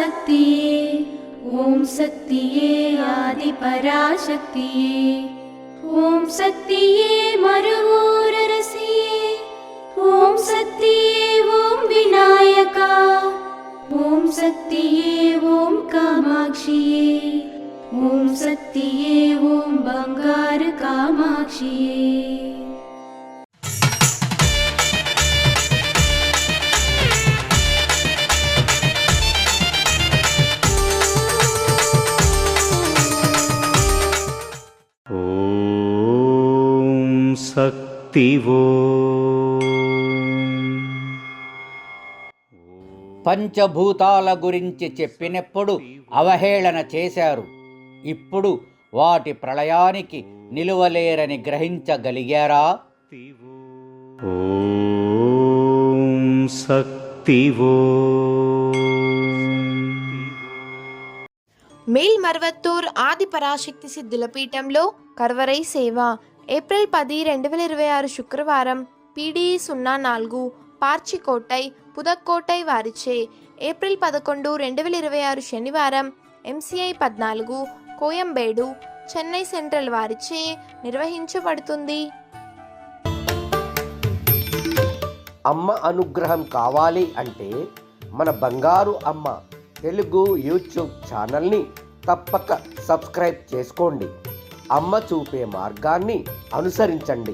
पराशक्तिये ॐ शक्तिये आदिपराशक्तिये ॐ शक्तिये मरुवोररसिये ॐ शक्तिये ॐ विनायका ॐ शक्तिये ॐ कामाक्षिये ॐ शक्तिये ॐ बंगार कामाक्षिये। శక్తివో పంచభూతాల గురించి చెప్పినప్పుడు అవహేళన చేశారు. ఇప్పుడు వాటి ప్రళయానికి నిలువలేరని గ్రహించగలిగారా? ఓం శక్తివో. మేల్మరువత్తూర్ ఆది పరాశక్తి సిద్ధుల పీఠంలో కర్వరై సేవ ఏప్రిల్ 10, 2026 శుక్రవారం PDE 04 పార్చికోటై పుదక్కోటై వారిచే ఏప్రిల్ 11, 2026 శనివారం MCI 14 కోయంబేడు చెన్నై సెంట్రల్ వారిచే నిర్వహించబడుతుంది. అమ్మ అనుగ్రహం కావాలి అంటే మన బంగారు అమ్మ తెలుగు యూట్యూబ్ ఛానల్ని తప్పక సబ్స్క్రైబ్ చేసుకోండి. అమ్మ చూపే మార్గాన్ని అనుసరించండి.